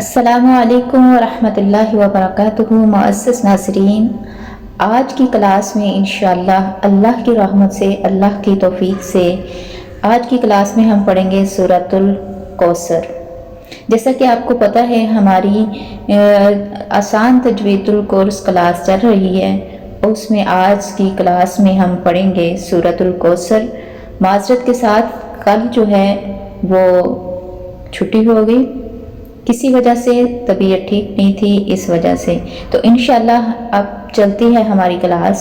अस्सलामु अलैकुम वरहमतुल्लाहि वबरकातुहू। मुअज़्ज़ज़ नाज़रीन, आज की क्लास में इंशाअल्लाह अल्लाह की रहमत से, अल्लाह की तौफीक से आज की क्लास में हम पढ़ेंगे सूरतुल कौसर। जैसा कि आपको पता है हमारी आसान तजवीदुल कोर्स क्लास चल रही है, उसमें आज की क्लास में हम पढ़ेंगे सूरतुल कौसर। माज़रत के साथ कल जो है वो छुट्टी हो गई, किसी वजह से तबीयत ठीक नहीं थी, इस वजह से। तो इंशाल्लाह अब चलती है हमारी क्लास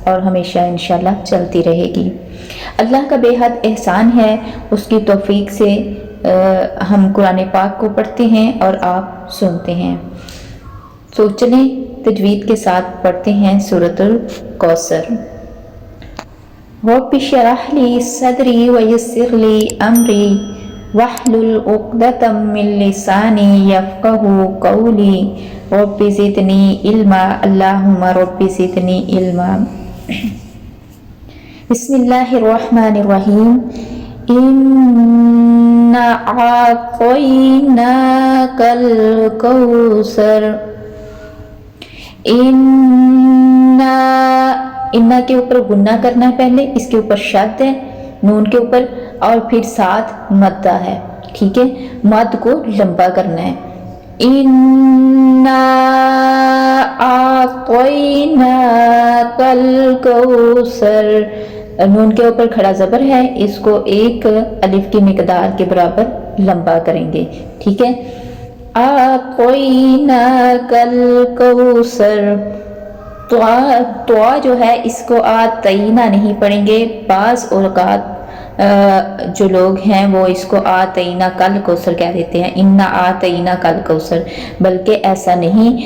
और हमेशा इंशाल्लाह चलती रहेगी। अल्लाह का बेहद एहसान है, उसकी तौफीक से हम कुरान पाक को पढ़ते हैं और आप सुनते हैं। तो चलें तजवीद के साथ पढ़ते हैं सूरतुल कौसर। रब्बि शरह ली सदरी व यस्सिर ली अमरी वहलुल उक़दतम मिन लिसानी यफ़क़हू क़ौली रब्बि ज़िदनी इल्मा। अल्लाहुम्मा रब्बि ज़िदनी इल्मा। बिस्मिल्लाहिर्रहमानिर्रहीम। इन्ना आतैनाकल कौसर। इन्ना के ऊपर गुन्ना करना है, पहले इसके ऊपर शद है नून के ऊपर और फिर साथ मद्दा है, ठीक है। मद को लंबा करना है। इन्ना आतैनाकल कौसर, नून के ऊपर खड़ा जबर है, इसको एक अलिफ की मिकदार के बराबर लंबा करेंगे, ठीक है। आतैनाकल कौसर। तो जो है इसको आतैना नहीं पढ़ेंगे। बाज़ औक़ात जो लोग हैं वो इसको आतैना कल कौसर कह देते हैं, इन्ना आतैना कल कौसर, बल्कि ऐसा नहीं,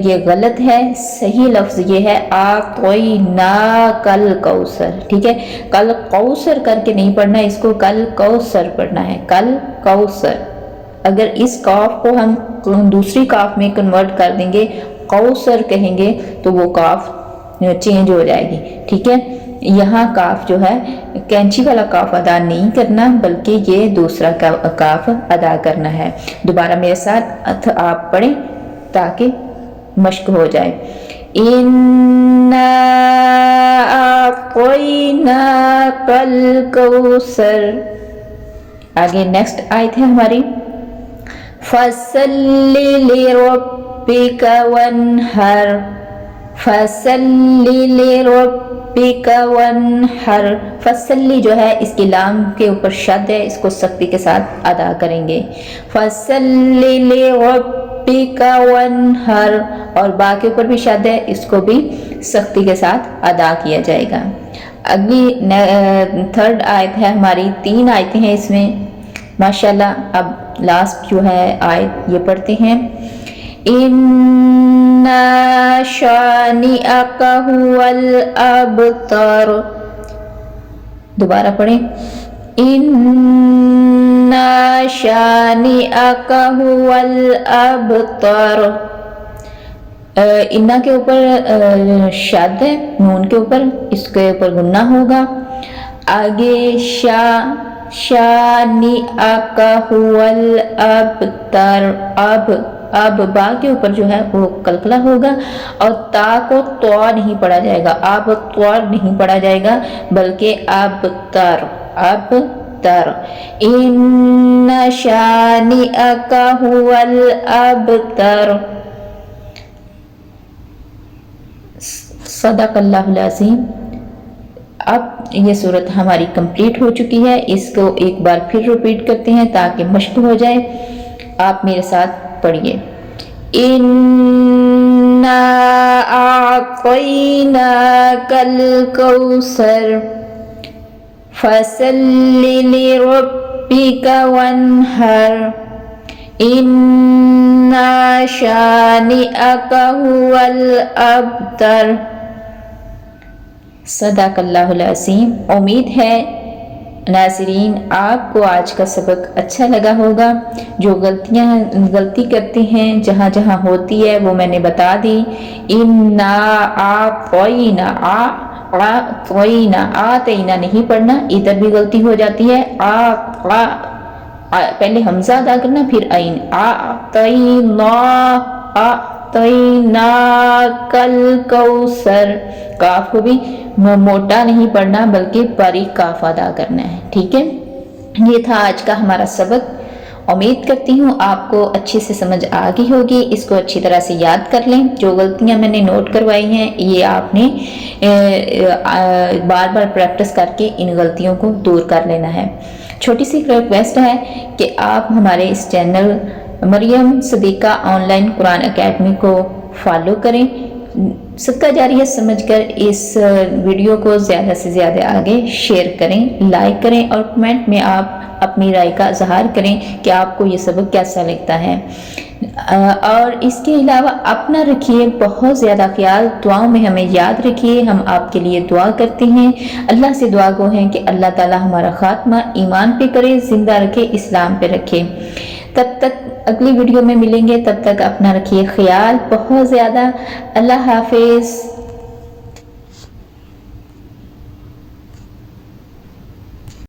ये गलत है। सही लफ्ज़ ये है आतैना कल कौसर, ठीक है। कल कौसर करके नहीं पढ़ना, इसको कल कौसर पढ़ना है, कल कौसर। अगर इस काफ को हम दूसरी काफ में कन्वर्ट कर देंगे, कौसर कहेंगे, तो वो काफ चेंज हो जाएगी, ठीक है। यहाँ काफ जो है कैंची वाला काफ अदा नहीं करना, बल्कि ये दूसरा काफ अदा करना है। दोबारा मेरे साथ आप पढ़ें ताकि मश्क हो जाए। इन्ना आतैनाकल कौसर। आगे नेक्स्ट आयत है हमारी, फसल्लि लिरब्बिका वन्हर। फसल्लि लिरब्बिका वन्हर। फसल्ली जो है इसकी लाम के ऊपर शद है, इसको सख्ती के साथ अदा करेंगे। फसल्लि लिरब्बिका वन्हर, और बा के ऊपर भी शद है, इसको भी सख्ती के साथ अदा किया जाएगा। अगली थर्ड आयत है हमारी, 3 आयतें हैं इसमें माशाल्लाह। अब लास्ट जो है आयत ये पढ़ते हैं, इन्ना शानिअका हुवल अबतर। दोबारा पढ़ें, इन्ना शानिअका हुवल अबतर। इन्ना के ऊपर शद है नून के ऊपर, इसके ऊपर गुन्ना होगा। आगे शानिअका हुवल अबतर। अब बा के ऊपर जो है वो कलकला होगा और ता को त्वा नहीं पढ़ा जाएगा, अब त्वा नहीं पढ़ा जाएगा, बल्कि अब तर। इन्ना शानिअका हुवल अबतर। सदक़ल्लाहुल अज़ीम। अब ये सूरत हमारी कंप्लीट हो चुकी है, इसको एक बार फिर रिपीट करते हैं ताकि मश्क हो जाए। आप मेरे साथ पढ़िए, इन्ना आतैनाकल कौसर फसल्लि लिरब्बिका वन्हर इन्ना शानिअका हुवल अबतर। सदाकल्लाहुल अज़ीम। उम्मीद है नाज़रीन आपको आज का सबक अच्छा लगा होगा। जो गलती करते हैं, जहाँ जहाँ होती है वो मैंने बता दी। इन्ना आतैना नहीं पढ़ना, इधर भी गलती हो जाती है। पहले हमजा अदा करना फिर आइन, आतैना कल कौसर। काफ को भी मोटा नहीं पढ़ना बल्कि बारीक काफ अदा करना है, ठीक है। ये था आज का हमारा सबक। उम्मीद करती हूँ आपको अच्छे से समझ आ गई होगी। इसको अच्छी तरह से याद कर लें। जो गलतियाँ मैंने नोट करवाई हैं ये आपने बार बार प्रैक्टिस करके इन गलतियों को दूर कर लेना है। छोटी सी रिक्वेस्ट है कि आप हमारे इस channel Maryam Sadiqa online Quran academy को फॉलो करें। सदका जारिया समझकर इस वीडियो को ज़्यादा से ज़्यादा आगे शेयर करें, लाइक करें और कमेंट में आप अपनी राय का इजहार करें कि आपको ये सबक कैसा लगता है। और इसके अलावा अपना रखिए बहुत ज़्यादा ख्याल, दुआओं में हमें याद रखिए। हम आपके लिए दुआ करते हैं। अल्लाह से दुआ गो हैं कि अल्लाह ताला हमारा खात्मा ईमान पे करे, ज़िंदा रखे, इस्लाम पे रखे। तब तक अगली वीडियो में मिलेंगे, तब तक अपना रखिए ख्याल बहुत ज़्यादा। अल्लाह हाफिज़।